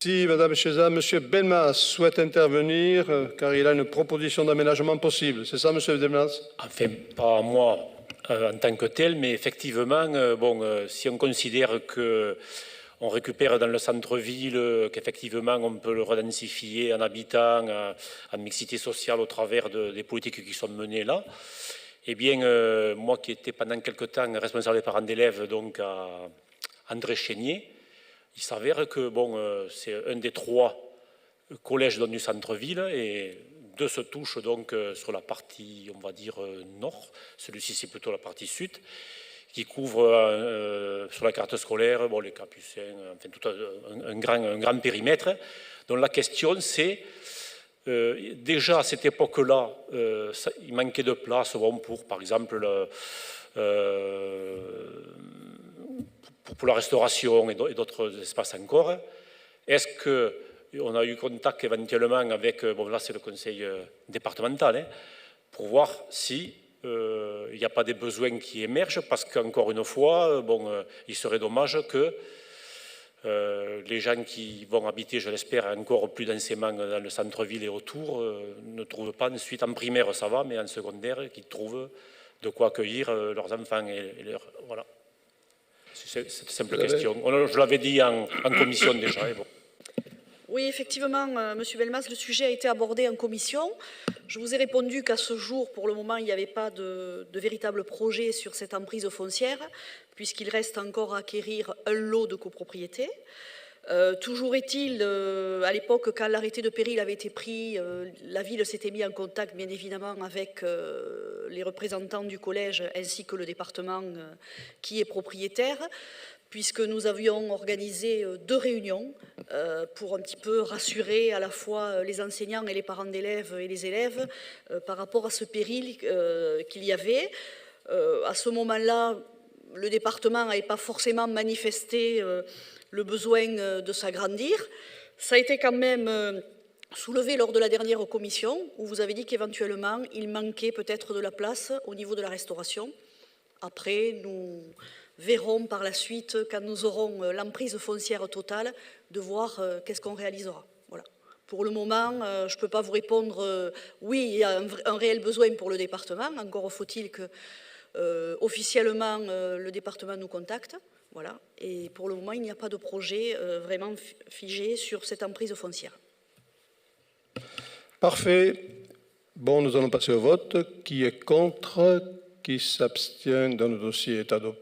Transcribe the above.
Si, Madame Cheza, Monsieur Belmas souhaite intervenir car il a une proposition d'aménagement possible. C'est ça, Monsieur Belmas? Enfin, pas moi en tant que tel, mais effectivement, si on considère que on récupère dans le centre-ville, qu'effectivement on peut le redensifier en habitant, en mixité sociale au travers des politiques qui sont menées là, eh bien, moi qui étais pendant quelque temps responsable des parents d'élèves donc à André Chénier, il s'avère que c'est un des 3 collèges du centre-ville et 2 se touchent donc sur la partie, on va dire, nord. Celui-ci, c'est plutôt la partie sud, qui couvre sur la carte scolaire les Capucins, enfin tout un grand périmètre. Donc la question, c'est, déjà à cette époque-là, il manquait de place pour, par exemple, pour la restauration et d'autres espaces encore. Est-ce qu'on a eu contact éventuellement avec, là c'est le conseil départemental, pour voir si il n'y a pas des besoins qui émergent, parce qu'encore une fois, il serait dommage que les gens qui vont habiter, je l'espère, encore plus densément dans le centre-ville et autour, ne trouvent pas ensuite, en primaire ça va, mais en secondaire, qu'ils trouvent de quoi accueillir leurs enfants et leurs... Voilà. C'est cette simple question. Je l'avais dit en commission déjà. Et bon. Oui, effectivement, Monsieur Belmas, le sujet a été abordé en commission. Je vous ai répondu qu'à ce jour, pour le moment, il n'y avait pas de véritable projet sur cette emprise foncière, puisqu'il reste encore à acquérir un lot de copropriétés. Toujours est-il, à l'époque, quand l'arrêté de péril avait été pris, la ville s'était mise en contact, bien évidemment, avec les représentants du collège ainsi que le département qui est propriétaire, puisque nous avions organisé 2 réunions pour un petit peu rassurer à la fois les enseignants et les parents d'élèves et les élèves par rapport à ce péril qu'il y avait. À ce moment-là, le département n'avait pas forcément manifesté le besoin de s'agrandir. Ça a été quand même soulevé lors de la dernière commission, où vous avez dit qu'éventuellement, il manquait peut-être de la place au niveau de la restauration. Après, nous verrons par la suite, quand nous aurons l'emprise foncière totale, de voir qu'est-ce qu'on réalisera. Voilà. Pour le moment, je ne peux pas vous répondre, oui, il y a un réel besoin pour le département, encore faut-il que officiellement le département nous contacte. Voilà. Et pour le moment, il n'y a pas de projet vraiment figé sur cette emprise foncière. Parfait. Bon, nous allons passer au vote. Qui est contre? Qui s'abstient? Dans le dossier est adopté.